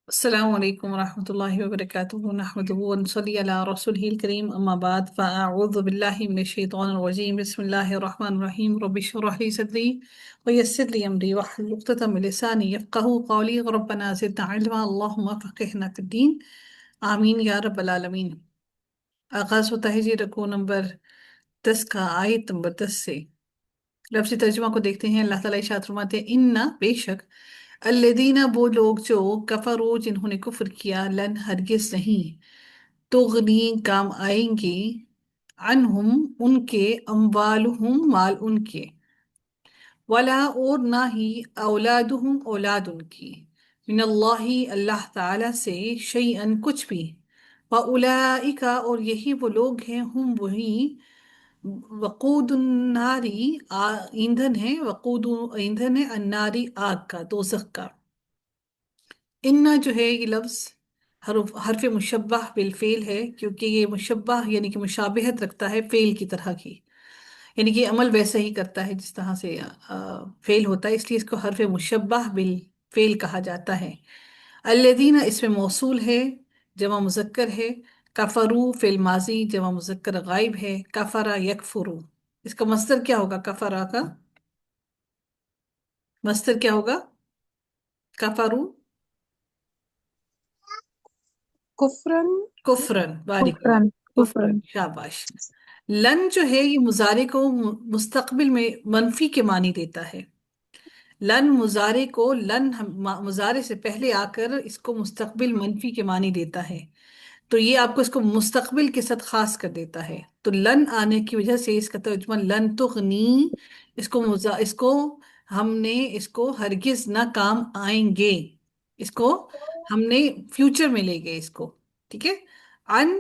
السلام عليكم ورحمة الله وبركاته نحمده ونصلي على رسوله الكريم أما بعد فأعوذ بالله من الشيطان الرجيم بسم الله الرحمن الرحيم رب اشرح لي صدري ويسر لي أمري واحلل عقدة من لساني يفقهوا قولي ربنا زدنا علما اللهم فقهنا في الدين آمين يا رب العالمين۔ آغاز ہوتا ہے جی رکوع نمبر 10 کا، آیت نمبر 10 سے۔ لفظی ترجمہ کو دیکھتے ہیں۔ اللہ تعالیٰ ارشاد فرماتے ہیں ان بے شک الذین وہ لوگ جو کفروا جنہوں نے کفر کیا، لن ہرگز نہیں، تغنی کام آئیں گے، عنہم ان کے، اموالہم مال ان کے، ولا اور نہ ہی اولادہم اولاد ان کی، من اللہ اللہ تعالی سے، شیئن کچھ بھی، وَأُولَئِكَ اور یہی وہ لوگ ہیں، ہم وہی، وقود الناری ایندھن ہے، وقود ایندھن ہے، الناری آگ کا، دوزخ کا۔ انا جو ہے یہ لفظ حرف مشبہ بالفعل ہے، کیونکہ یہ مشبہ یعنی کہ مشابہت رکھتا ہے فعل کی طرح کی، یعنی کہ عمل ویسا ہی کرتا ہے جس طرح سے فعل ہوتا ہے، اس لیے اس کو حرف مشبہ بالفعل کہا جاتا ہے۔ الذین اس میں موصول ہے، جمع مذکر ہے، کفرو فعل ماضی جمع مذکر غائب ہے، کفرا یکفرو، اس کا مصدر کیا ہوگا؟ کفرا کا مصدر کیا ہوگا؟ کفرو کفرن کفرن، بارک اللہ، کفرن کفرن، کفرن شاباش۔ لن جو ہے یہ مضارع کو مستقبل میں منفی کے معنی دیتا ہے۔ لن مضارع کو، لن مضارع سے پہلے آ کر اس کو مستقبل منفی کے معنی دیتا ہے، تو یہ آپ کو اس کو مستقبل کے ساتھ خاص کر دیتا ہے۔ تو لن آنے کی وجہ سے اس کا ترجمہ لن تغنی، اس کو ہم نے اس کو ہرگز نہ کام آئیں گے، اس کو ہم نے فیوچر میں لے گئے اس کو، ٹھیک ہے۔ ان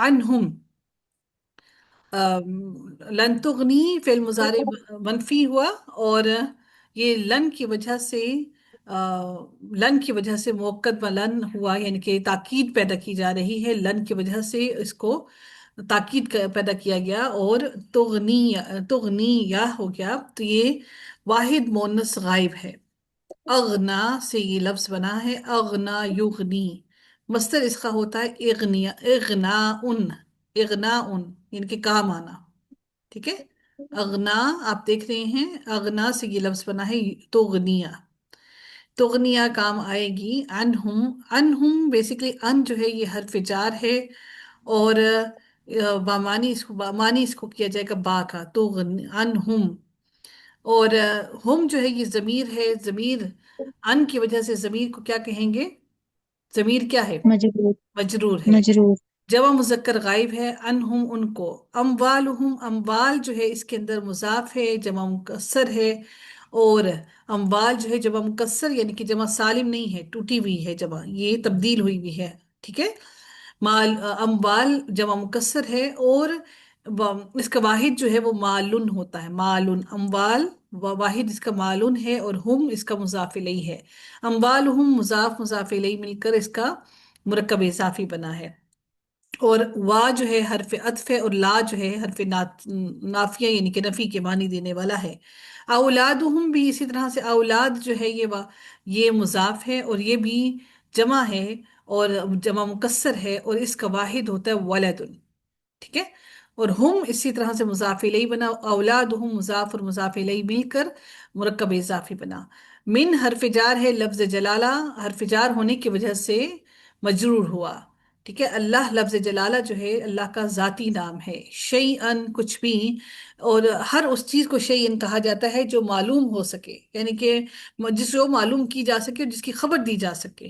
عنہم، لن تغنی فعل مضارع منفی ہوا، اور یہ لن کی وجہ سے، لن کی وجہ سے موقع لن ہوا، یعنی کہ تاکید پیدا کی جا رہی ہے، لن کی وجہ سے اس کو تاکید پیدا کیا گیا، اور تغنی، تغنی یا ہو گیا، تو یہ واحد مونس غائب ہے۔ اغنا سے یہ لفظ بنا ہے، اغنا یغنی، مصدر اس کا ہوتا ہے اغنیا، اغنا ان، اغنا ان یعنی کہ کام آنا، ٹھیک ہے۔ اغنا آپ دیکھ رہے ہیں، اغنا سے یہ لفظ بنا ہے تغنیا، تغنیا کام آئے گی، انہم، انہم بیسیکلی ان جو ہے یہ حرف جار ہے، اور معنی اس کو کیا جائے گا با کا، انہم، اور ہم جو ہے یہ ضمیر ہے، ضمیر ان کی وجہ سے ضمیر کو کیا کہیں گے؟ ضمیر کیا ہے؟ مجرور مجرور ہے، مجرور جمع مذکر غائب ہے، انہم ان کو، اموالہم اموال جو ہے اس کے اندر مضاف ہے، جمع مکسر ہے، اور اموال جو ہے جمع مکسر یعنی کہ جمع سالم نہیں ہے، ٹوٹی ہوئی ہے جمع، یہ تبدیل ہوئی ہوئی ہے، ٹھیک ہے۔ مال، اموال جمع مکسر ہے، اور اس کا واحد جو ہے وہ مالن ہوتا ہے، مالن، اموال واحد اس کا مالن ہے، اور ہم اس کا مضاف الیہ ہے، اموالہم مضاف مضاف الیہ مل کر اس کا مرکب اضافی بنا ہے، اور وا جو ہے حرف عطف ہے، اور لا جو ہے حرف نافیہ یعنی کہ نفی کے معنی دینے والا ہے۔ اولادہم بھی اسی طرح سے، اولاد جو ہے یہ مضاف ہے، اور یہ بھی جمع ہے، اور جمع مکسر ہے، اور اس کا واحد ہوتا ہے ولد، ٹھیک ہے۔ اور ہم اسی طرح سے مضاف الیہ بنا، اولادہم مضاف اور مضاف الیہ مل کر مرکب اضافی بنا۔ من حرف جار ہے، لفظ جلالہ حرف جار ہونے کی وجہ سے مجرور ہوا، ٹھیک ہے۔ اللہ لفظ جلالہ جو ہے اللہ کا ذاتی نام ہے، شیئن کچھ بھی، اور ہر اس چیز کو شیئن کہا جاتا ہے جو معلوم ہو سکے، یعنی کہ جس کو معلوم کی جا سکے اور جس کی خبر دی جا سکے،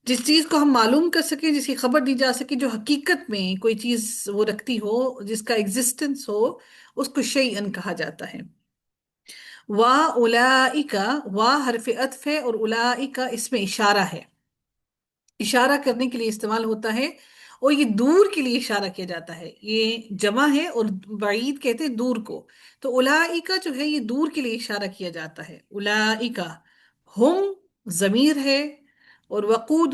جس چیز کو ہم معلوم کر سکیں، جس کی خبر دی جا سکے، جو حقیقت میں کوئی چیز وہ رکھتی ہو، جس کا ایگزسٹنس ہو، اس کو شیئن کہا جاتا ہے۔ اولائکا، حرف عطف ہے، اور اولائکا اس میں اشارہ ہے، اشارہ کرنے کے لیے استعمال ہوتا ہے، اور یہ دور کے لیے اشارہ کیا جاتا ہے، یہ جمع ہے، اور بعید کہتے ہیں دور کو، تو اولائکا جو ہے یہ دور کے لیے اشارہ کیا جاتا ہے۔ اولائکا، ہم ضمیر ہے، اور وقود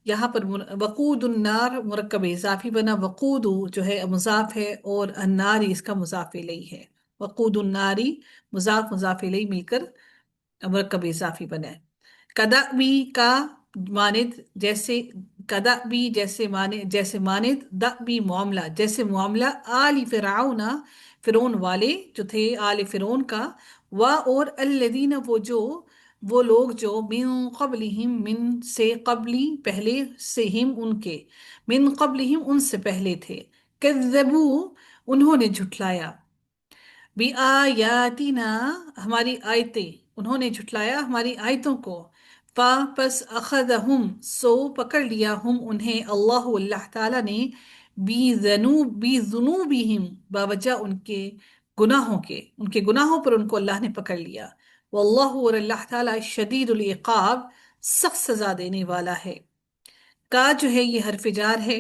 یہاں پر وقود النار مرکب اضافی بنا، وقود جو ہے مضاف ہے، اور الناری اس کا مضاف الیہ ہے، وقود الناری مضاف مضاف الیہ مل کر مرکب اضافی بنا ہے۔ कदाबी का मानिद जैसे, कदाबी जैसे माने जैसे मानिद, दबी मामला जैसे मामला, आली फिरौना फिरौन वाले जो थे, आले फिरौन का, व और अल्लदीना वो लोग जो मिन क़ब्लिहिम मिन से क़ब्ली पहले से, हिम उनके, मिन क़ब्लिहिम उनसे पहले थे, कज़्ज़बू उन्होंने झुठलाया, बी आयातिना हमारी आयतें, उन्होंने झुटलाया हमारी आयतों को, फा पस अखदहुम सो पकड़ लिया, हम उन्हें, अल्लाह अल्लाह ताला ने, बी जुनूबिहिम बावजह उनके गुनाहों के, उनके गुनाहों पर उनको अल्लाह ने पकड़ लिया, वल्लाहु और अल्लाह ताला शदीदुल इक़ाब सख्त सजा देने वाला है। का जो है ये हरफ जार है,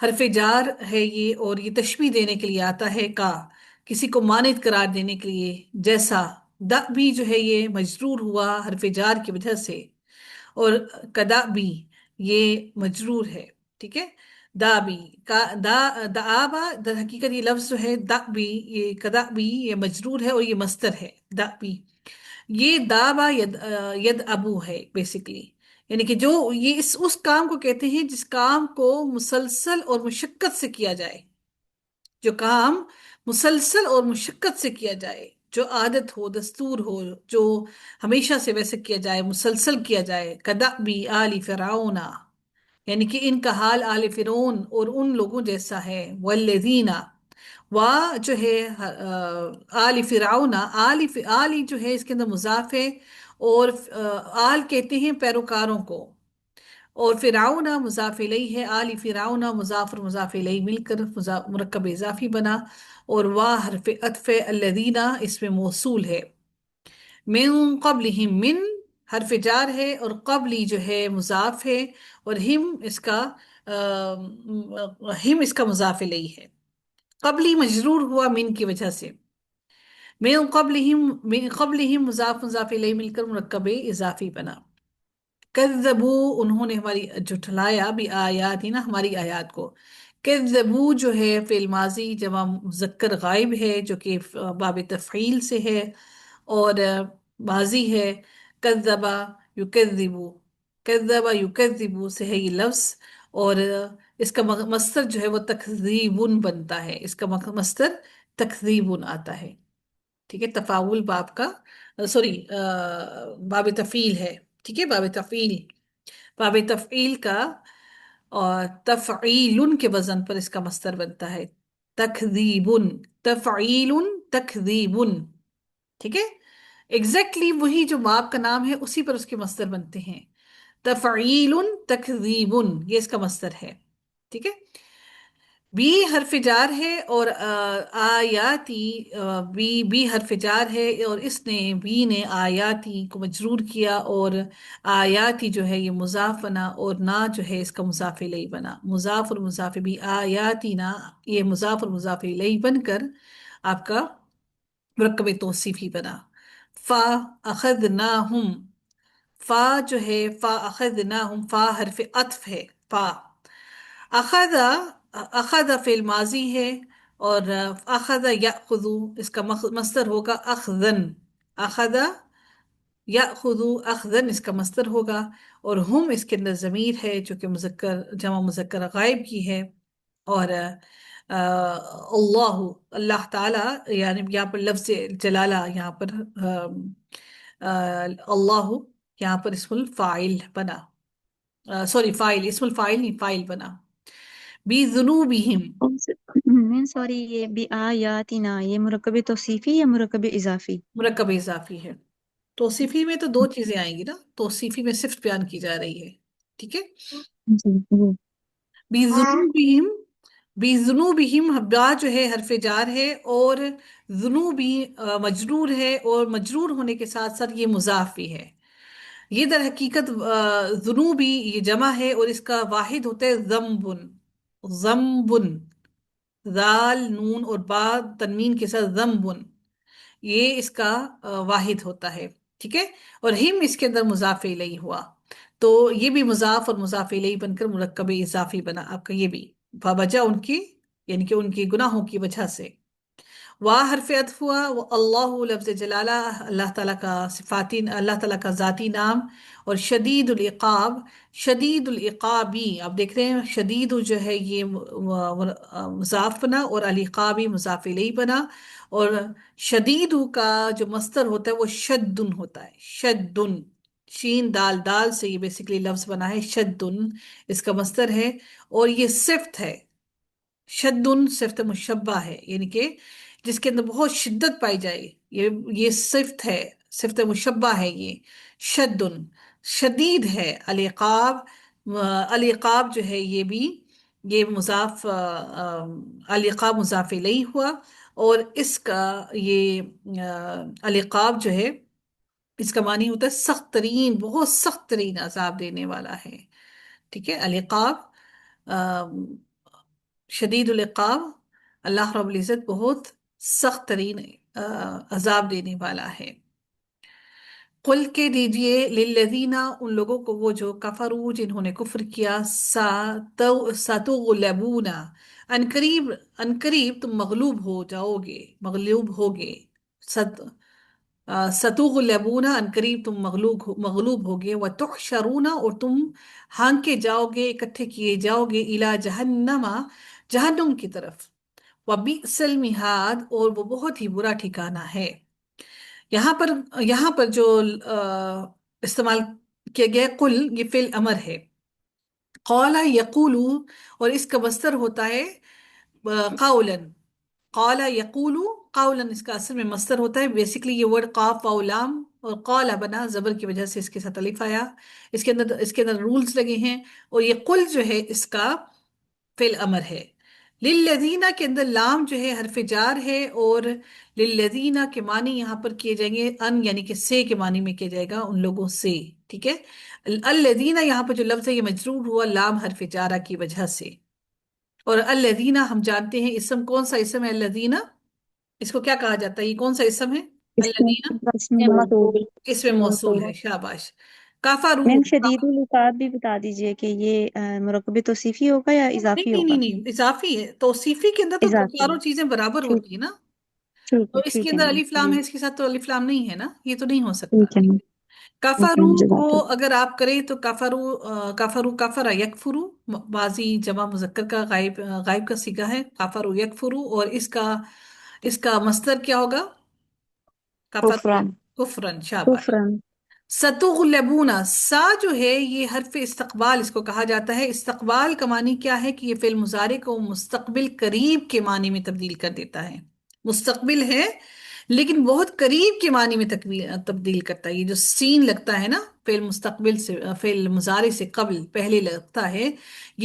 हरफ जार है ये, और ये तशबीह देने के लिए आता है, का किसी को मानित करार देने के लिए, जैसा, द भी जो है ये मजरूर हुआ हरफ जार की वजह से, और कदा भी ये मजरूर है, ठीक है। दा भी का दा दाबा दर हकीकत ये लफ्ज जो है दा भी, ये कदा भी ये मजरूर है और ये मस्तर है दा भी। ये दाबा यद अबू है बेसिकली, यानी कि जो ये इस उस काम को कहते हैं जिस काम को मुसलसल और मुशक्कत से किया जाए, जो काम मुसलसल और मुशक्कत से किया जाए, जो आदत हो, दस्तूर हो, जो हमेशा से वैसे किया जाए, मुसलसल किया जाए, कदबी आली फिरौना, यानी कि इनका हाल आले फिरौन और उन लोगों जैसा है, वल्लज़ीना वा जो है आली फिरौना, आली जो है इसके अंदर मुजाफ है, और आल कहते हैं पैरोकारों को, और फिरौना मुजाफ इलैहि है, आली फिरौना मुजाफ और मुजाफ इलैहि मिलकर मुरक्कब इजाफी बना, और वाह हरफ अत्फ अल्लज़ीना इसमें मौसूल है, मिन क़ब्लिहिम मिन हरफ जार है, और क़ब्ली जो है मुजाफ है, और हिम इसका मुजाफ इलैहि है। क़ब्ली मजरूर हुआ मिन की वजह से, मिन क़ब्लिहिम मुजाफ मुजाफ इलैहि मिलकर मुरक्कब इजाफी बना। कज़्ज़बू उन्होंने हमारी झुठलाया, भी आयात ही ना हमारी आयात को। कज़्ज़बू जो है फ़िल माजी जमा मुज़क्कर गायब है, जो कि बाब तफ़ईल से है, और माजी है। कज़्ज़बा युकज़्ज़िबू, कज़्ज़बा युकज़्ज़िबू से है ये लफ्ज़, और इसका मस्तर जो है वो तकज़ीबुन बनता है, इसका मस्तर तकज़ीबुन आता है, ठीक है। तफाउल बाब का, सॉरी बाब तफ़ील है, ठीक है, बाब तफ़ईल का, और तफ़ईलुन के वजन पर इसका मस्तर बनता है तकज़ीबुन, तफ़ईलुन तकज़ीबुन, ठीक है। एग्जैक्टली वही जो बाप का नाम है उसी पर उसके मस्तर बनते हैं, तफ़ईलुन तकज़ीबुन ये इसका मस्तर है, ठीक है। बी हरफ जार है, और आयाती, बी हरफ जार है, और इसने बी ने आयाती को मजरूर किया, और आयाती जो है ये मुजाफ बना, और ना जो है इसका मुजाफ इलैहि बना, मुजाफ और मुजाफ भी आयाती ना, ये मुजाफ और मुजाफ इलैहि बनकर आपका मुरक्कब तौसीफी बना। फा अखज़नाहुम, फा जो है फा अखज़नाहुम, फा हरफ अत्फ है, फा अखदा, अखदा फेल माजी है, और अखदा याखुदू इसका मस्दर होगा अखजन, अखदा याखुदू अखजन इसका मस्दर होगा, और हम इसके अंदर ज़मीर है जो कि मुज़क्कर जमा मुज़क्कर गायब की है, और अल्लाह अल्लाह ताला, यानी यहाँ पर लफ्ज़ जलाला, यहाँ पर अल्लाह यहाँ पर इसमुल फ़ाइल बना, सॉरी फाइल, इसमुल फाइल नहीं फाइल बना। बिजुनूबिहिम, मीन सॉरी, ये बी आयातिना ये मुरक्कब तौसीफी या मुरक्कब इजाफी? मुरक्कब इजाफी है। तौसीफी में तो दो चीजें आएंगी ना, तौसीफी में सिर्फ बयान की जा रही है, ठीक है। जी जी। बिजुनूबिहिम, बिजुनूबिहिम बा जो है हरफ जार है, और जुनूबी मजरूर है, और मजरूर होने के साथ साथ ये मुजाफ भी है। ये दर हकीकत जुनूबी ये जमा है, और इसका वाहिद होता है जम्बुन, जम्बुन, जाल नून और बा तनवीन के साथ जम्बुन, ये इसका वाहिद होता है, ठीक है। और हिम इसके अंदर मुजाफ इलैहि हुआ, तो ये भी मुजाफ और मुजाफ इलैहि बनकर मुरक्कब इजाफी बना आपका, ये भी वजह उनकी, यानी कि उनकी गुनाहों की वजह से। واہ حرف عطف ہوا، وہ اللہ لفظ جلالہ، اللہ تعالیٰ کا صفاتی، اللہ تعالیٰ کا ذاتی نام، اور شدید العقاب، شدید العقابی، آپ دیکھ رہے ہیں شدید جو ہے یہ مضاف بنا، اور العقابی مضاف الیہ بنا، اور شدید کا جو مصدر ہوتا ہے وہ شدن ہوتا ہے، شدن، شین دال دال سے یہ بیسیکلی لفظ بنا ہے، شدن اس کا مصدر ہے، اور یہ صفت ہے، شدن صفت مشبہ ہے، یعنی کہ جس کے اندر بہت شدت پائی جائے، یہ صفت ہے، صفت مشبہ ہے یہ، شدن شدید ہے، العقاب، العقاب جو ہے یہ بھی، یہ مضاف العقاب مضاف الیہ ہوا، اور اس کا یہ العقاب جو ہے اس کا معنی ہوتا ہے سخت ترین، بہت سخت ترین عذاب دینے والا ہے، ٹھیک ہے، العقاب شدید العقاب، اللہ رب العزت بہت سخت ترین عذاب دینے والا ہے۔ قل کے دیجئے للذین، ان لوگوں کو وہ جو کفروا جنہوں نے کفر کیا، ستغلبون، ان قریب تم مغلوب ہو جاؤ گے، مغلوب ہوگے، ستغلبون ان قریب تم مغلوب ہوگے، وتحشرون اور تم ہانکے جاؤ گے، اکٹھے کیے جاؤ گے، الی جہنم، جہنم کی طرف، وبئس المہاد اور وہ بہت ہی برا ٹھکانہ ہے۔ یہاں پر جو استعمال کیا گیا قل، یہ فعل امر ہے، قال یقول، اور اس کا مصدر ہوتا ہے قولا، قال یقول قولا، اس کا اصل میں مصدر ہوتا ہے، بیسیکلی یہ ورڈ قاف واو لام اور قال بنا زبر کی وجہ سے اس کے ساتھ الف آیا، اس کے اندر رولز لگے ہیں، اور یہ قل جو ہے اس کا فعل امر ہے۔ للذین کے اندر لام جو ہے حرف جار ہے، اور للذین کے معنی یہاں پر کیے جائیں گے ان، یعنی کہ سے کے معنی میں کیا جائے گا ان لوگوں سے، ٹھیک ہے۔ الذین یہاں پر جو لفظ ہے یہ مجرور ہوا لام حرف جارہ کی وجہ سے، اور الذین ہم جانتے ہیں اسم کون سا اسم ہے، الذین اس کو کیا کہا جاتا ہے، یہ کون سا اسم ہے، اس میں الذین اس میں موصول اسم موصول ہے، شاباش، کافروا، میم شدید العقاب بھی بتا دیجئے کہ یہ مرکب توصیفی ہوگا یا نہیں اضافی نہیں ہوگا؟ نہیں نہیں، اضافی ہے، توصیفی کے اندر تو اضافی چاروں ہے، چیزیں برابر ٹھیک ہوتی ہیں نا، ٹھیک تو ہے، اس کے ٹھیک ہے اندر میم الف لام جی، ہے، اس کے ساتھ تو الف لام نہیں ہے نا، یہ تو نہیں ہو سکتا۔ ٹھیک ہے میم، اوکے کفرو میم، کو جزاک اللہ۔ اگر آپ کریں تو کفرو کفر یکفرو، ماضی جمع مذکر کا غائب کا صیغہ ہے، کفرو یکفرو، اور اس کا مصدر کیا ہوگا، کفر کفران، کفرن، شاباش۔ کفران، ستغلبون، سا جو ہے یہ حرف استقبال اس کو کہا جاتا ہے، استقبال کا معنی کیا ہے کہ یہ فعل مضارع کو مستقبل قریب کے معنی میں تبدیل کر دیتا ہے، مستقبل ہے لیکن بہت قریب کے معنی میں تبدیل کرتا ہے، یہ جو سین لگتا ہے نا فعل مستقبل سے، فعل مضارع سے قبل پہلے لگتا ہے،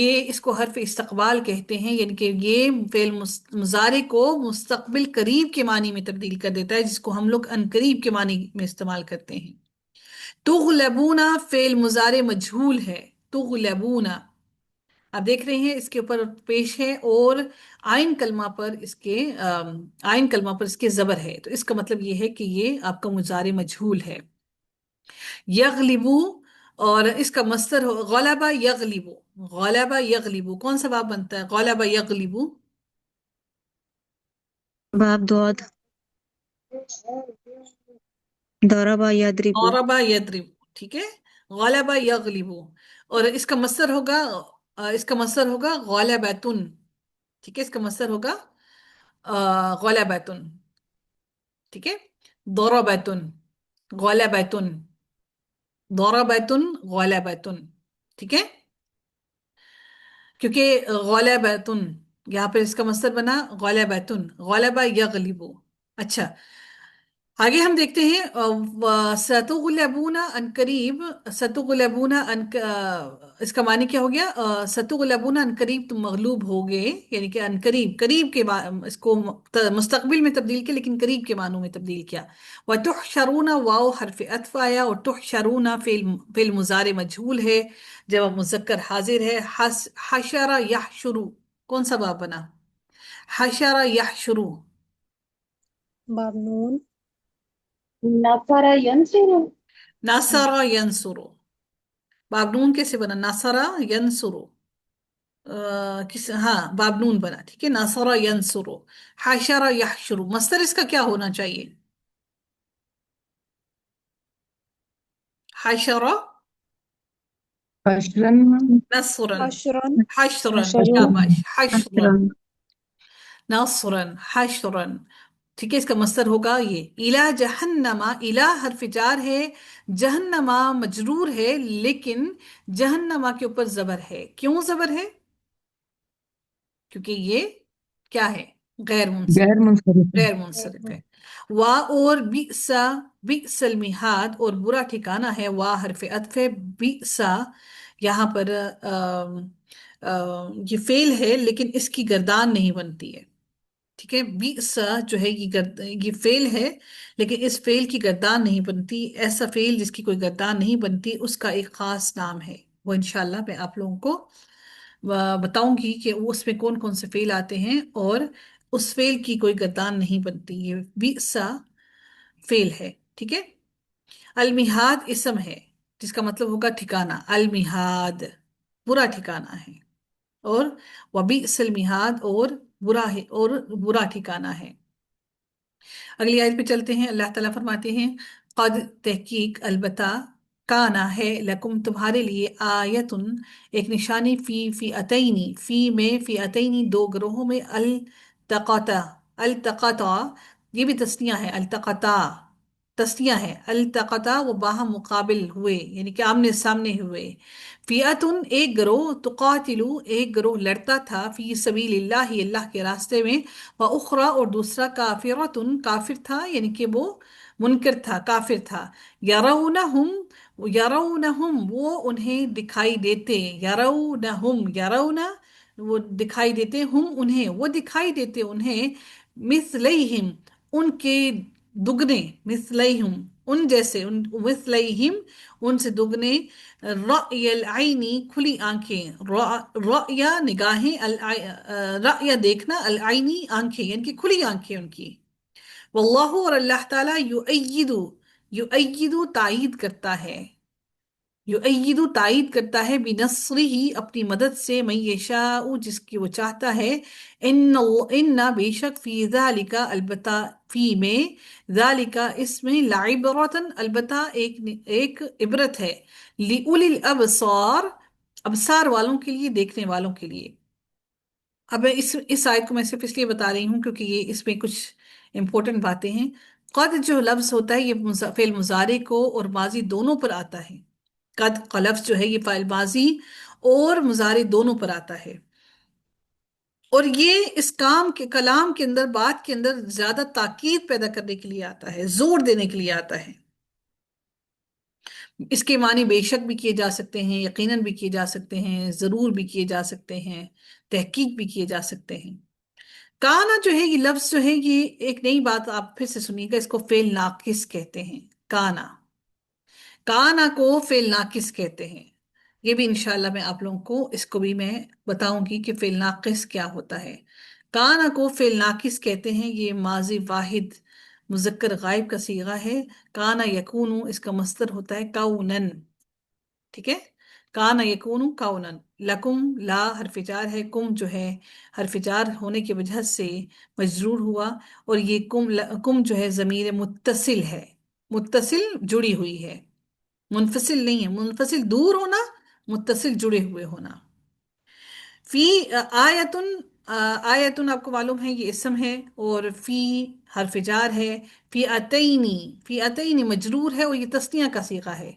یہ اس کو حرف استقبال کہتے ہیں، یعنی کہ یہ فعل مضارع کو مستقبل قریب کے معنی میں تبدیل کر دیتا ہے، جس کو ہم لوگ ان قریب کے معنی میں استعمال کرتے ہیں۔ تغلبون فعل مضارع مجہول ہے، تغلبون، آپ دیکھ رہے ہیں اس کے اوپر پیش ہے، اور آئن کلمہ پر اس کے زبر ہے، تو اس کا مطلب یہ ہے کہ یہ آپ کا مضارع مجہول ہے۔ یغلبو، اور اس کا مصدر غلبہ یغلبو، غلبہ یغلبو کون سا باب بنتا ہے، غلبہ یغلبو، باب دعاد، ضرب یضرب، غربہ یضرب، ٹھیک ہے، غلبہ یغلبو، اور اس کا مصدر ہوگا غلبتن، ٹھیک ہے، اس کا مصدر ہوگا غلبتن، ٹھیک ہے، ضربتن، غلبتن، ضربتن، غلبتن، ٹھیک ہے، کیونکہ غلبتن یہاں پہ اس کا مصدر بنا غلبتن، غلبہ یغلبو۔ اچھا، آگے ہم دیکھتے ہیں ستغلبون ان قریب، ستغلبون اس کا معنی کیا ہو گیا، ستغلبون ان قریب تم مغلوب ہوگے، یعنی کہ ان قریب، قریب کے اس کو مستقبل میں تبدیل کیا لیکن قریب کے معنوں میں تبدیل کیا۔ وتحشرون، واو حرف عطف آیا، اور تحشرون فعل مضارع مجہول ہے، جب مذکر حاضر ہے، حشر یحشرو کون سا باب بنا، حشر یحشرو، باب نون، نفر ینصر، ناصر ینصرو، باب نون کیسے بنا، ناصر ینصرو، हाँ बाबनून बना, ठीक है। नसरा यंसुरु, हाशरा यहशुरु, मस्तर इसका क्या होना चाहिए? हाशरा, حشرا नसरन, حشرا हशरन, حشرا शाबाश, हशरन, أشرا नसरन, हशरन। ठीक है, इसका मस्तर होगा ये। इला जहन्नमा, इला हर्फ जार है, जहन्नमा मजरूर है, लेकिन जहन्नमा के ऊपर जबर है। क्यों जबर है? क्योंकि ये क्या है? गैर मुंसरिफ, غير منصرف. गैर मुंसरिफ है। वा और बिसा, बिसल मिहाद, और बुरा ठिकाना है। वा हरफ अतफ है, बिसा यहाँ पर ये फेल है, लेकिन इसकी गर्दान नहीं बनती है। ठीक है, बिसा जो है ये फेल है, लेकिन इस फेल की गर्दान नहीं बनती। ऐसा फेल जिसकी कोई गर्दान नहीं बनती, उसका एक खास नाम है। वो इंशाल्लाह मैं आप लोगों को बताऊंगी कि उसमें कौन कौन से फेल आते हैं, और उस फेल की कोई गर्दान नहीं बनती। ये बिसा फेल है, ठीक है। अलमिहाद इसम है, जिसका मतलब होगा ठिकाना। अलमिहाद बुरा ठिकाना है, और वबीसल मिहाद, और बुरा है, और बुरा ठिकाना है। अगली आयत पे चलते हैं। अल्लाह ताला फरमाते हैं, कद तहकीक अलबत्ता, काना है, लकुम तुम्हारे लिए, आयतुन एक निशानी, फी अतैनी, फी में, फी अतैनी दो ग्रोहों में, अल तक़ता, अल तक़ता ये भी तस्निया है, अल तक़ता तस्निया है। अल तक़ता वो बाहम मुकाबिल हुए, यानी कि आमने सामने हुए। फियतुन एक ग्रोह, तुकातिलु एक ग्रोह लड़ता था, फी सबीलिल्लाह अल्लाह के रास्ते में, व उखरा और दूसरा, काफिरतुन काफिर था, यानी कि वो मुनकिर था, काफिर था। यरौनहुम, यरौनहुम वो उन्हें दिखाई देते, यरौनहुम, यरौना वो दिखाई देते, हम उन्हें, वो दिखाई देते उन्हें, मिस्लैहिम उनके दुगने, मिस्लैहिम उन जैसे, उन मिस्लैहिम उनसे दुगने, रअयल आईनी खुली आंखें, रअया निगाहें, रअया देखना, अल आईनी आंखें, यानी कि खुली आंखें उनकी। वल्लाहु और अल्लाह ताला, युअय्यिदु, युअय्यिदु तायीद करता है, युअय्यिदु तायीद करता है, बिनस्रिही अपनी मदद से, मैं यशाउ जिसकी वो चाहता है। इन्ना बेशक, फी ज़ालिका अलबत्ता, फी में, ज़ालिका इसमें, लाइबरतन अलबत्ता एक इबरत है, लिउलिल अबसार अबसार वालों के लिए, देखने वालों के लिए। अब मैं इस आयत को मैं सिर्फ इसलिए बता रही हूँ क्योंकि ये इसमें कुछ इंपॉर्टेंट बातें हैं। कद जो लफ्ज होता है, ये फेल मुजारे को और माजी दोनों पर आता है। कद का लफ्ज जो है, ये फाइल माजी और मुजारे दोनों पर आता है, और ये इस काम के कलाम के अंदर, बात के अंदर ज्यादा ताकीद पैदा करने के लिए आता है, जोर देने के लिए आता है। इसके मानी बेशक भी किए जा सकते हैं, यकीनन भी किए जा सकते हैं, जरूर भी किए जा सकते हैं, तहकीक भी किए जा सकते हैं। काना जो है, ये लफ्ज जो है, ये एक नई बात आप फिर से सुनिएगा, इसको फेल नाकिस कहते हैं। काना, काना को फेल नाकिस कहते हैं। ये भी इंशाल्लाह मैं आप लोगों को इसको भी मैं बताऊंगी कि फेल नाकिस क्या होता है। काना को फेल नाकिस कहते हैं। ये माजी वाहिद मुजक्कर गायब का सीगा है। काना यकूनु इसका मस्दर होता है काउनन, ठीक है। काना यकूनु काउनन। लकुम ला हरफिजार है, कुम जो है हरफिजार होने की वजह से मजरूर हुआ, और ये कुम जो है जमीर मुत्तसिल है, मुत्तसिल जुड़ी हुई है, मुनफसिल नहीं है। मुनफसिल दूर होना, मुत्तसिल जुड़े हुए होना। फी आयतुन, आयतुन आपको मालूम है ये इसम है, और फी हरफिजार है। फी अतैनी, फी अतैनी मजरूर है, और ये तस्निया का सीगा है,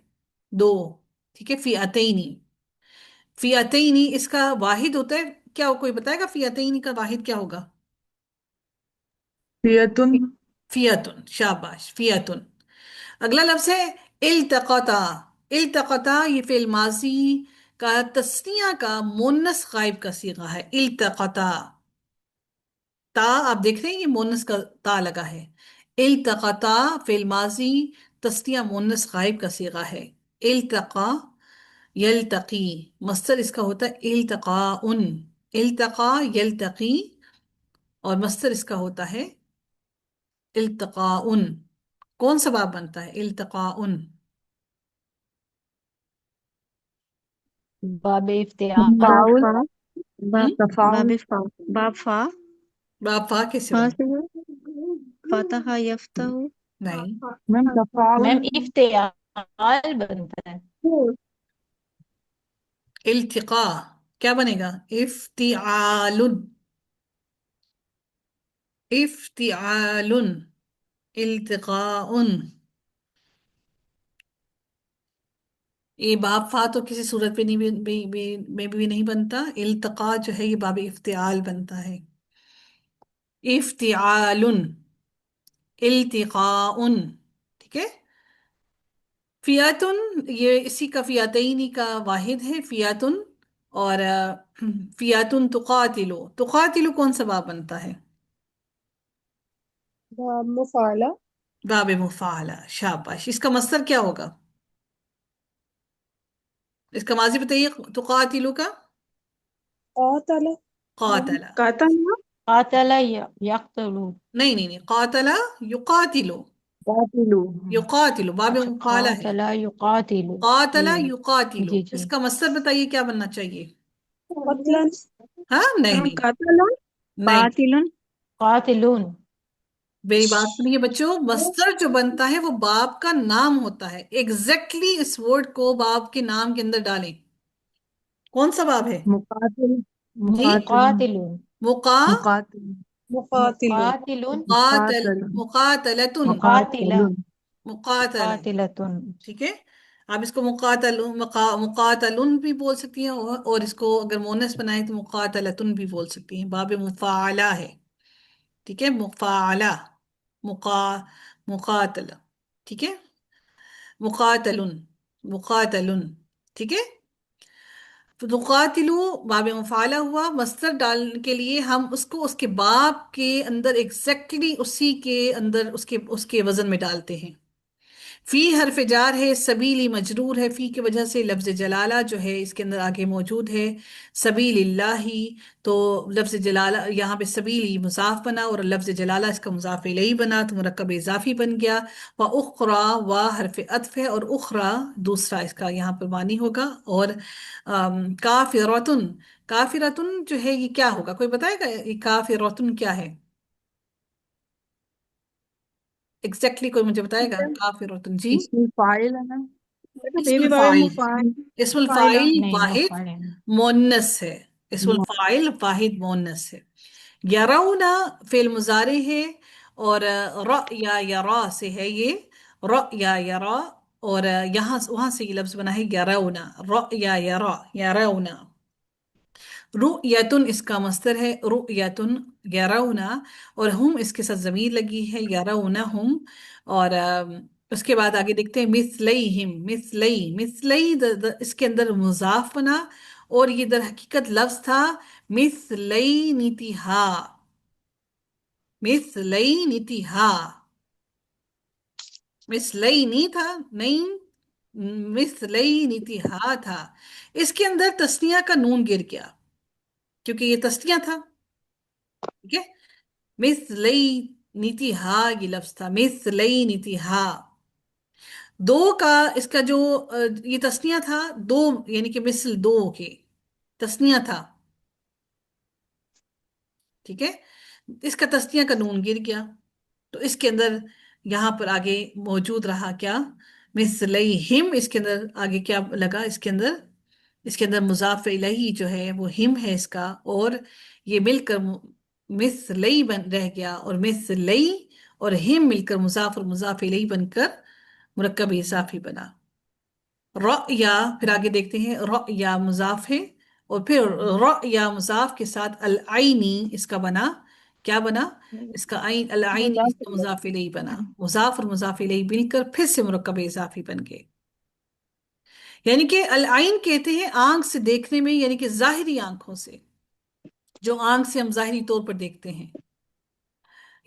दो, ठीक है। फी अतैनी, फियतैनी इसका वाहिद होता है क्या? कोई बताएगा फियतैनी का वाहिद क्या होगा? فئة फियतुन, शाबाश, फियतुन। अगला लफ्ज है इल्तकता। इल्तकता ये फेल माजी का तस्निया का मोनस गायब का सीगा है, इल्तकता। ता आप देख रहे हैं, ये मोनस का ता लगा है। इल्तकता फेल माजी तस्निया मोनस गायब का सीगा है। इल्तका यल्तकी, मस्तर इसका होता है इल्तकाउन, इल्तका यल्तकी, और मस्तर इसका होता है इल्तकाउन। कौन सा बाब बनता है इल्तकाउन? باب افتعال فاول باب हम्म باب فا باب فا बाप फा कैसे فا बना? سے فتح یفتح नहीं, میم تفاعل میم افتعال بنتا ہے. इल्तिका क्या बनेगा? इफ्तिआलुन, इफ्तिआलुन, इल्तिकाउन। ये बाप फा तो किसी सूरत पे नहीं में भी नहीं बनता। इल्तका जो है ये बाब इफ्तिआल बनता है। इफ्तिआलुन, इल्तिकाउन। ठीक है। फियातुन ये इसी का फियातैनी का वाहिद है फियातुन। और फियातुन तुकातिलो, तुकातिलो कौन सा बाब बनता है? باب مفعلہ. बाब मुफाला। शाबाश। इसका मस्दर क्या होगा? इसका माजी बताइए, तुकातिलो का। قاتل. कातला। قاتل قاتل يقتل. नहीं नहीं नहीं, कातला युकातिलो। قاتلوا युकातिलो बाब اچھا मुफाला है। قاتل يقاتل. कातला جی युकातिलो, جی جی. इसका मस्दर बताइए क्या बनना चाहिए? قتلا. हाँ, नहीं میم नहीं قاتل नहीं। قاتل قاتلون. मेरी बात सुनिए बच्चों, मस्दर जो बनता है वो बाप का नाम होता है। एग्जैक्टली इस वर्ड को बाप के नाम के अंदर डालें। कौन सा बाब है مقاتل जी? مقاتل مقاتلون. मुका مقاتل مقاتلون. मुकातल, مقاتل मुकातलतुन, مقاتلة. मुकातल। مقاتلة. ठीक है। आप इसको मुकातलुन भी बोल सकती हैं, और इसको अगर मोनस बनाए तो मुकातलतुन भी बोल सकती हैं। बाब मुफाला है। ठीक है, मुफाला, मुका मुकातला। ठीक है, मुकातलुन, मुकातलुन। ठीक है। तो तुकातिलु बाब मुफाला हुआ। मस्दर डालने के लिए हम उसको उसके बाब के अंदर एग्जैक्टली उसी के अंदर उसके उसके वजन में डालते हैं। फी हरफ जार है, सबीली मजरूर है, फी की वजह से लफ्ज जलाला जो है इसके अंदर आगे मौजूद है, सबीलिल्लाही। तो लफ्ज जलाला यहाँ पे सबीली मुजाफ बना, और लफ्ज जलाला इसका मुजाफ इलैहि बना, तो मुरक्कब इजाफी बन गया। व उखरा, व हरफ अत्फ है, और उखरा दूसरा इसका यहाँ पर मानी होगा। और काफिरतुन, काफिरतुन जो है ये क्या होगा? कोई बताएगा ये काफिरतुन क्या है? एग्जैक्टली कोई मुझे बताएगा? काफिरतुन जी। اسم الفاعل है मैम. ये भी इसमुल बाबे फाइल, मुफाइल इसमुल फाइल है. फाइल नहीं वाहिद مفعل नहीं. मोन्नस है। इसमुल फाइल वाहिद मोन्नस है। यरौना फेल मुजारे है, और र या यरा से है ये, र या यरा। और यहाँ वहां से ये लफ्ज बना है यरौना, र या यरा, यरौना। रुयतुन इसका मस्दर है, रुयतुन, यरौना। और हम इसके साथ जमीर लगी है, यरौना हम। और उसके बाद आगे देखते हैं मिसलैहिम, मिसलई, मिसलई इसके अंदर मुजाफ बना, और ये दर हकीकत लफ्ज था मिसलई नीतिहा, मिसलई नीतिहा। मिसलई नहीं था, नहीं, मिसलई नीतिहा था। इसके अंदर तस्निया का नून गिर गया क्योंकि ये तस्निया था। ठीक है। मिसलई नीति हा ये लफ्ज था, मिसलई नीति हा। दो का इसका जो ये तस्निया था, दो यानी कि मिसल दो के तस्निया था। ठीक है। इसका तस्निया का नून गिर गया, तो इसके अंदर यहां पर आगे मौजूद रहा क्या? मिसलई हिम। इसके अंदर आगे क्या लगा? इसके अंदर मुजाफ इलैहि जो है वो हिम है इसका, और ये मिलकर मिसलई बन रह गया, और मिसलई और हिम मिलकर मुजाफ और मुजाफ इलैहि बनकर मुरक्कब इजाफी बना। या फिर आगे देखते हैं, या मुजाफ है, और फिर या मुजाफ के साथ अल आइनी इसका बना, क्या बना? इसका आइन, अल आइनी इसका मुजाफ इलैहि बना। मुजाफ और मुजाफ इलैहि मिलकर फिर से मुरक्कब इजाफी बन गए। यानी कि अल आइन कहते हैं आंख से देखने में, यानी कि जाहिरी आंखों से, जो आंख से हम जाहिरी तौर पर देखते हैं।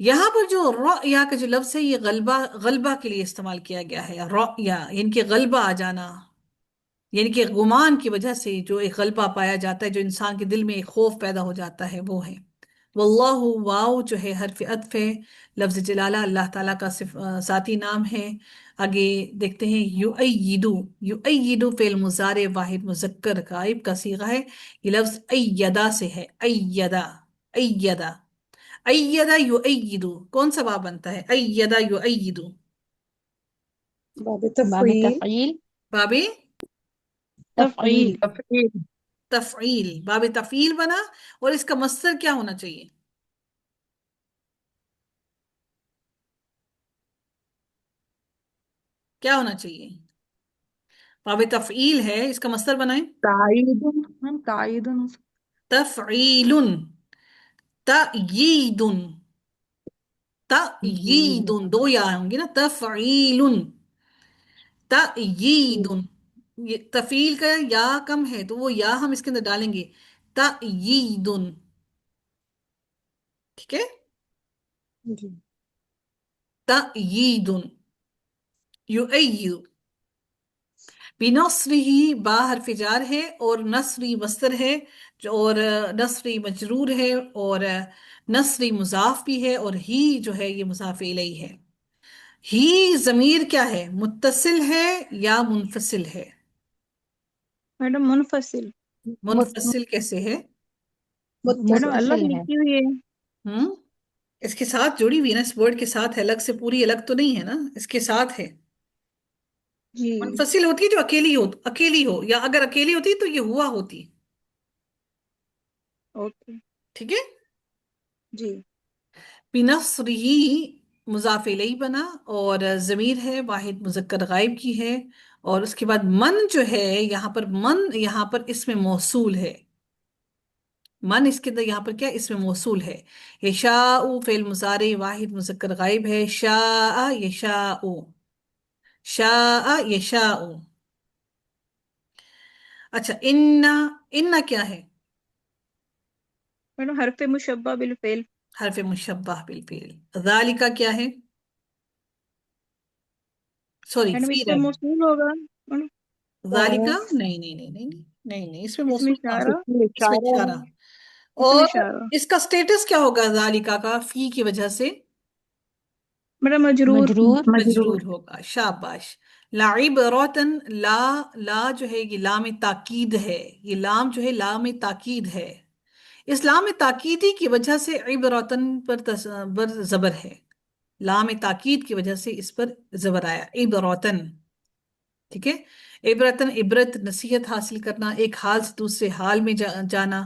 यहाँ पर जो रॉया का जो लफ्ज है ये गलबा, गलबा के लिए इस्तेमाल किया गया है। रॉया यानी कि गलबा आ जाना, यानी कि गुमान की वजह से जो एक गलबा पाया जाता है, जो इंसान के दिल में एक खौफ पैदा हो जाता है, वो है। वल्लाहु, वाव जो है हर्फ अत्फ है, लफ्ज जलाला अल्लाह ताला का साती नाम है। आगे देखते हैं युअय्यिदु। युअय्यिदु फेल मुजारे वाहिद मुजक्कर गायब का सीगा है। ये लफ्ज अय्यदा से है, अय्यदा, अय्यदा, अय्यदा युअय्यिदु। कौन सा बाब बनता है? अय्यदा युअय्यिदु। باب باب تفعيل تفعيل बाबे تفعيل تفعيل तफईल, बाबे तफईल बना। और इसका मस्दर क्या होना चाहिए? क्या होना चाहिए? बाबे तफईल है, इसका मस्दर बनाए। تعيد تعيد तफईलुन, तयीदुन, جيد तयीदुन, दो या होंगी ना, तफईलुन, तयीदुन। ये तफील का या कम है तो वो या हम इसके अंदर डालेंगे, तयीदुन। ठीक है, جی तयीदुन युअय्यिदु। बिनस्रिही बा हर्फ जार है और नस्री मस्दर है और नस्री मजरूर है और नस्री मुजाफ भी है और ही जो है ये मुजाफ इलैही है। ही जमीर क्या है? मुत्तसिल है या मुनफसिल है? मैडम मुनफसिल। मुनफसिल कैसे है? मैडम अलग متصل ہے लिखी हुई है। हम्म, इसके साथ जुड़ी हुई है ना, इस वर्ड के साथ है, अलग से पूरी अलग तो नहीं है ना, इसके साथ है। जी मुनफसिल होती है जो अकेली हो, या अगर अकेली होती तो ये हुआ होती। ओके ठीक है, जी। बिनस्रिही मुजाफ इलैही बना और जमीर है वाहिद मुजक्कर गायब की है। और उसके बाद मन जो है यहाँ पर, मन यहाँ पर इसमें मौसूल है। मन इसके अंदर यहाँ पर क्या, इसमें मौसूल है। यशाउ फेल मुजारे वाहिद मुजक्कर गायब है। शाआ यशाउ, शाआ यशाउ। अच्छा, इन्ना, इन्ना क्या है? मैडम हरफ मुशब्बा बिल फेल। हरफ मुशब्बह बिल फेल। ज़ालिका क्या है? सॉरी, मैडम फी इस पे रह गया। मौसूल होगा मैडम। ज़ालिका नहीं नहीं नहीं नहीं नहीं नहीं नहीं, इसमें इसमें मौसूल कहाँ से? इशारा, इसमें इसमें इशारा इशारा। है इसमें और इशारा। इसका स्टेटस क्या होगा ज़ालिका का फी की वजह से? मैडम मजरूर। مجرور मजरूर होगा, शाबाश। लाइब रोतन, ला, ला जो है ये लाम ताकीद है। ये लाम जो है लाम ताकीद है। इस लाम ताकीदी की वजह से इबरतन पर पर जबर है। लाम ताकीद की वजह से इस पर जबर आया, इबरतन। ठीक है, इबरतन, इबरत नसीहत हासिल करना, एक हाल से दूसरे हाल में जाना,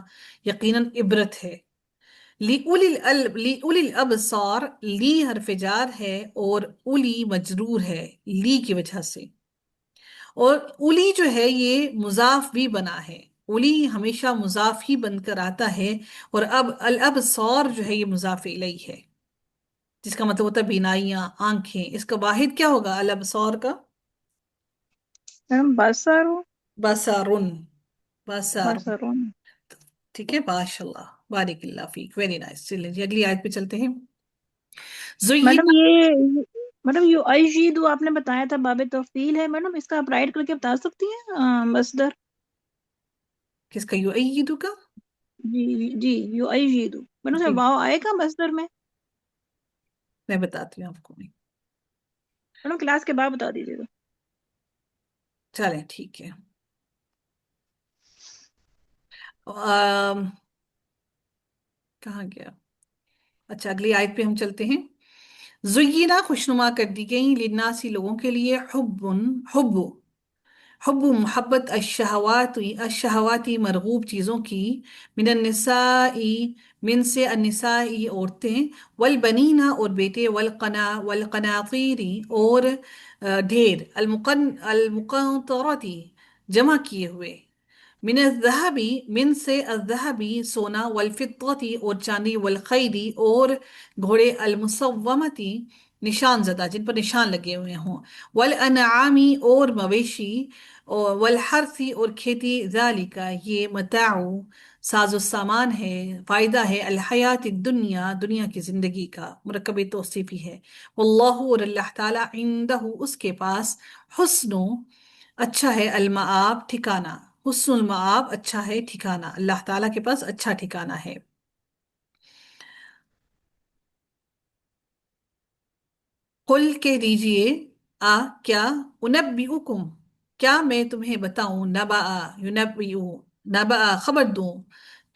यकीनन इबरत है। ली उलिल अबसार, ली हरफ जार है और उली मजरूर है ली की वजह से। और उली जो है ये मुजाफ भी बना है। उली हमेशा मुजाफ ही बनकर आता है। और अब अल अबसार जो है ये मुजाफ इलैही है, जिसका मतलब होता है बीनाइयां, आंखें। इसका वाहिद क्या होगा अल अबसार का? मैडम बसरो, बसारुन, बसारुन। बसरुन। ठीक है, माशाल्लाह, बारिकल्लाह फीक, वेरी नाइस। चलिए जी, अगली आयत पे चलते हैं। जुय्यिन, मैडम ये मैडम यू अयशीदु आपने बताया था बाबे तौफील है मैडम, इसका आप राइट करके बता सकती हैं मसदर? किसका? युअय्यिदु का? जी जी यू अयशीदु मैडम से जी, वाव आएगा मसदर में? मैं बताती हूँ आपको। मैडम क्लास के बाद बता दीजिएगा। चलें, ठीक है। अम, कहाँ गया? अच्छा, अगली आयत पे हम चलते हैं। जुय्यिना खुशनुमा कर दी गई, लिन्नासी लोगों के लिए, हुब्बुन, हुब्बु, हुब्बु मोहब्बत, अशहवाती, अशहवाती मरगूब चीज़ों की, मिनन निसाई, मिन से अन्निसाई औरतें, वल बनीना और बेटे, वल कनातीरी और ढेर, अलमुकंतरती जमा किए हुए, मिन अज़हबी, मिन से अज़हबी सोना, वल फित्तती और चांदी, वल खैरी और घोड़े, अल मुसव्वमती निशान ज़दा जिन पर निशान लगे हुए हों, वल अनआमी और मवेशी, और वल हरसी और खेती, ज़ालिका ये मताउ साजो सामान है, फायदा है, अल हयात दुनिया दुनिया की जिंदगी का, मुरकब तौसीफी है। वल्लाहु और अल्लाह ताला, इंदहु उसके पास, हुस्नु अच्छा है, अल मआब ठिकाना, हुस्नुल मआब अच्छा है ठिकाना, अल्लाह ताला के पास अच्छा ठिकाना है। कुल कह दीजिए, کیا انبئکم کیا میں تمہیں بتاؤں نبا ینبئو نبا خبر دوں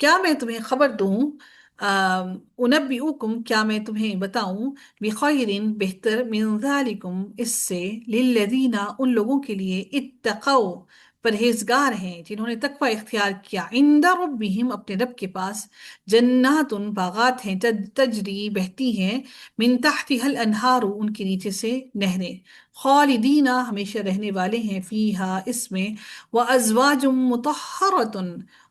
کیا میں تمہیں خبر دوں انبئکم کیا میں تمہیں بتاؤں بخیرن بہتر من ذالکم اس سے للذین ان لوگوں کے لیے اتقوا پرہیزگار ہیں جنہوں نے تقوی اختیار کیا عند ربہم اپنے رب کے پاس جنات باغات ہیں تجری بہتی ہیں من تحتها الانہار ان کے نیچے سے نہریں خالدین ہمیشہ رہنے والے ہیں فیہا اس میں وازواج مطہرۃ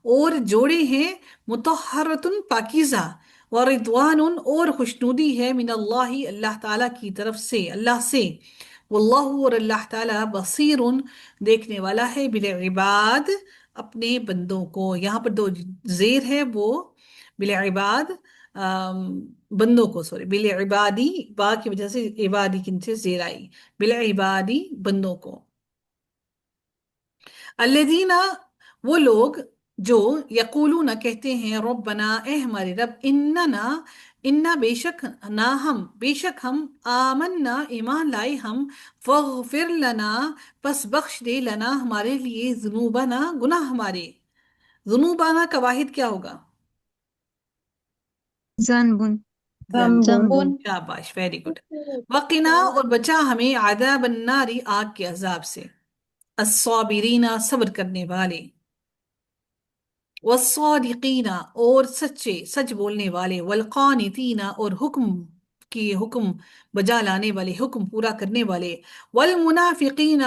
اور جوڑے ہیں مطہرۃ پاکیزہ ورضوان اور خوشنودی ہے من اللہ اللہ تعالیٰ کی طرف سے اللہ سے واللہ اور اللہ تعالیٰ بصیر دیکھنے والا ہے بالعباد اپنے بندوں کو یہاں پر دو زیر ہے وہ بالعباد بندوں کو سوری بالعبادی با کی وجہ سے عبادی کن سے زیر آئی بالعبادی بندوں کو الذین وہ لوگ جو یقولون کہتے ہیں ربنا اے ہمارے رب اننا بے شک ہم آمنا ایمان لائے ہم فاغفر لنا پس بخش دے لنا ہمارے لیے ذنوبنا گناہ ہمارے ذنوبنا کا واحد کیا ہوگا ذنبن ذنبن شاباش ویری گڈ وقنا اور بچا ہمیں عذاب النار آگ کے عذاب سے الصابرین صبر کرنے والے والصادقین اور سچے سچ بولنے والے والقانتین اور حکم بجا لانے والے حکم پورا کرنے والے والمنافقین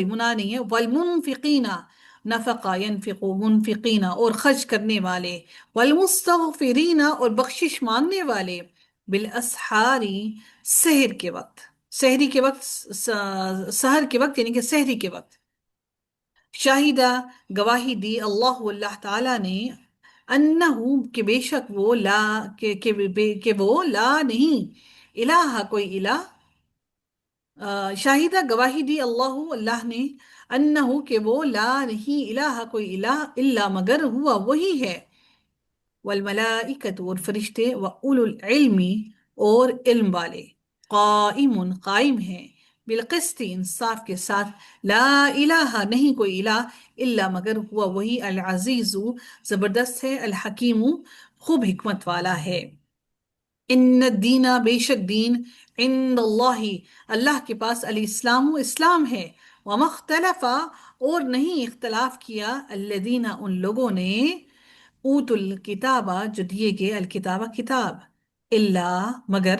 منا نہیں ہے والمنفقین نفقا ینفقو منفقین اور خرچ کرنے والے والمستغفرین اور بخشش مانگنے والے بالاسحاری سحری کے وقت سحر کے وقت یعنی کہ سحری کے وقت شاہدہ گواہی دی اللہ تعالیٰ نے انہو کہ بے شک وہ کہ وہ لا نہیں الہ کوئی الہ شاہدہ گواہی دی اللہ نے انہو کہ وہ لا نہیں الہ کوئی الہ الا مگر ہوا وہی ہے والملائکۃ اور فرشتے واولو العلم اور علم والے قائم ہیں بالقسط انصاف کے ساتھ لا الہ نہیں کوئی الہ الا مگر ہوا وہی العزیز زبردست ہے الحکیم خوب حکمت والا ہے ان الدین بے شک دین عند اللہ کے پاس الاسلام اسلام ہے وما اختلف اور نہیں اختلاف کیا الذین ان لوگوں نے اوت الکتابہ جو دیے گئے الکتابہ کتاب الا مگر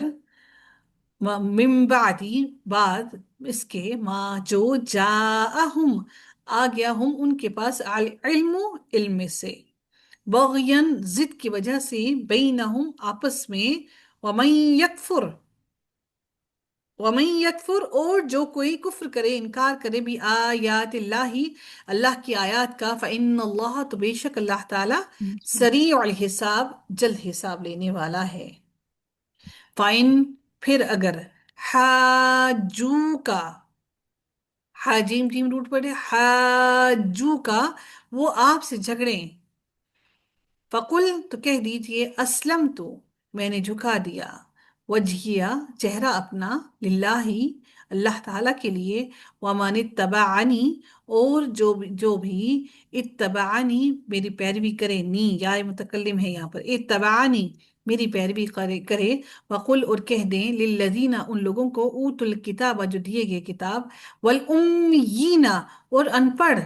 من بعدی بعد اس کے ما جو جاءہم آ گیا ہم ان کے پاس علم سے بغین ضد کی وجہ سے بینہم آپس میں ومن یکفر اور جو کوئی کفر کرے انکار کرے بھی آیات اللہ کی آیات کا فإن اللہ تو بے شک اللہ تعالی سریع الحساب جلد حساب لینے والا ہے فإن پھر اگر حاجوکا حاجیم جیم روٹ پڑے حاجوکا وہ آپ سے جھگڑیں فقل تو کہہ دیجئے اسلم تو میں نے جھکا دیا وجہیہ چہرہ اپنا للہ اللہ تعالیٰ کے لیے ومن اتبعنی اور جو بھی اتبعنی میری پیروی کرے نی یا متکلم ہے یہاں پر اتبعنی میری پیروی کرے وقل اور کہہ دیں للذین ان لوگوں کو اوت الکتاب جو دیے گئے کتاب والامیین اور ان پڑھ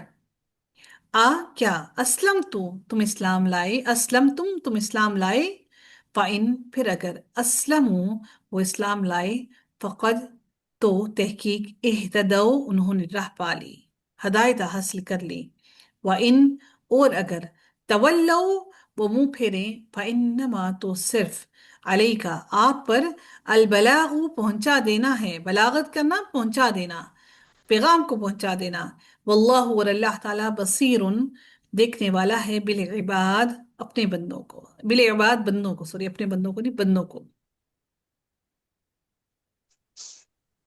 کیا اسلم تم اسلام لائے تم اسلام لائے فَإِن پھر اگر اسلموا وہ اسلام لائے فقد تو تحقیق اہتدوا انہوں نے راہ پا لی ہدایت حاصل کر لی وَإِن اور اگر تولوا وہ منہ پھیریں فَإِنَّمَا تو صرف علیکا آپ پر البلاغ پہنچا دینا ہے بلاغت کرنا پہنچا دینا پیغام کو پہنچا دینا واللہ اور اللہ تعالیٰ بصیر دیکھنے والا ہے بالعباد اپنے بندوں کو بالعباد بندوں کو اپنے بندوں کو نہیں بندوں کو